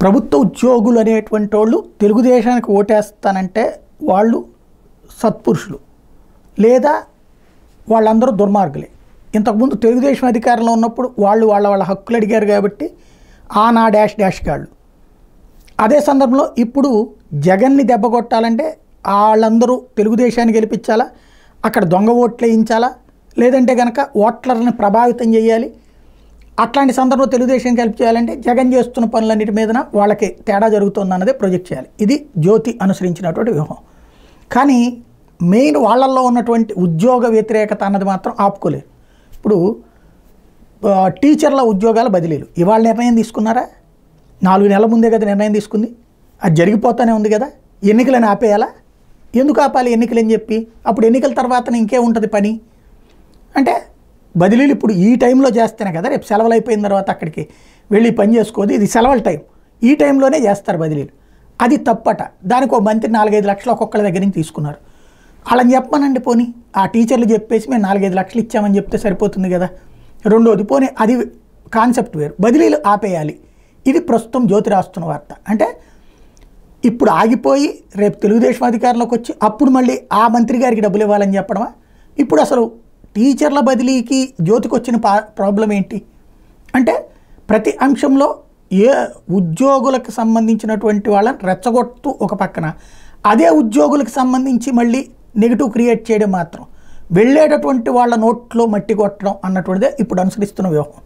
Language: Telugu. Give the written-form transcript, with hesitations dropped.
ప్రభుత్వ ఉద్యోగులు అనేటువంటి వాళ్ళు తెలుగుదేశానికి ఓటేస్తానంటే వాళ్ళు సత్పురుషులు లేదా వాళ్ళందరూ దుర్మార్గులే. ఇంతకుముందు తెలుగుదేశం అధికారంలో ఉన్నప్పుడు వాళ్ళ హక్కులు అడిగారు కాబట్టి నా డాష్ డాష్ కాళ్ళు. అదే సందర్భంలో ఇప్పుడు జగన్ని దెబ్బ కొట్టాలంటే వాళ్ళందరూ తెలుగుదేశాన్ని గెలిపించాలా, అక్కడ దొంగ ఓట్లు వేయించాలా, లేదంటే కనుక ఓట్లను ప్రభావితం చేయాలి. అట్లాంటి సందర్భంలో తెలుగుదేశం కలిపి చేయాలంటే జగన్ చేస్తున్న పనులన్నిటి మీదన వాళ్ళకి తేడా జరుగుతుందన్నదే ప్రొజెక్ట్ చేయాలి. ఇది జ్యోతి అనుసరించినటువంటి వ్యూహం. కానీ మెయిన్ వాళ్ళల్లో ఉన్నటువంటి ఉద్యోగ వ్యతిరేకత అన్నది మాత్రం ఆపుకోలేదు. ఇప్పుడు టీచర్ల ఉద్యోగాల బదిలీలు ఇవాళ నిర్ణయం తీసుకున్నారా? 4 నెలల ముందే కదా నిర్ణయం తీసుకుంది. అది జరిగిపోతూనే ఉంది కదా. ఎన్నికలను ఆపేయాలా? ఎందుకు ఆపాలి ఎన్నికలు అని చెప్పి? అప్పుడు ఎన్నికల తర్వాత ఇంకేముంటుంది పని అంటే బదిలీలు ఇప్పుడు ఈ టైంలో చేస్తేనే కదా రేపు సెలవులు అయిపోయిన తర్వాత అక్కడికి వెళ్ళి పని చేసుకోదు. ఇది సెలవుల టైం, ఈ టైంలోనే చేస్తారు బదిలీలు. అది తప్పట. దానికి ఒక మంత్రి 4-5 లక్షలు ఒక్కొక్కళ్ళ దగ్గర నుంచి తీసుకున్నారు. వాళ్ళని చెప్పమనండి పోనీ. ఆ టీచర్లు చెప్పేసి మేము 4-5 లక్షలు ఇచ్చామని చెప్తే సరిపోతుంది కదా. రెండోది పోనీ అది కాన్సెప్ట్ వేరు, బదిలీలు ఆపేయాలి. ఇది ప్రస్తుతం జ్యోతి రాస్తున్న వార్త. అంటే ఇప్పుడు ఆగిపోయి రేపు తెలుగుదేశం అధికారంలోకి వచ్చి అప్పుడు మళ్ళీ ఆ మంత్రి గారికి డబ్బులు ఇవ్వాలని చెప్పడమా? ఇప్పుడు అసలు టీచర్ల బదిలీకి జ్యోతికి వచ్చిన ప్రాబ్లం ఏంటి అంటే ప్రతి అంశంలో ఏ ఉద్యోగులకు సంబంధించినటువంటి వాళ్ళని రెచ్చగొడుతూ ఒక పక్కన, అదే ఉద్యోగులకు సంబంధించి మళ్ళీ నెగిటివ్ క్రియేట్ చేయడం మాత్రం, వెళ్ళేటటువంటి వాళ్ళ నోట్లో మట్టి కొట్టడం అన్నటువంటిదే ఇప్పుడు అనుసరిస్తున్న వ్యూహం.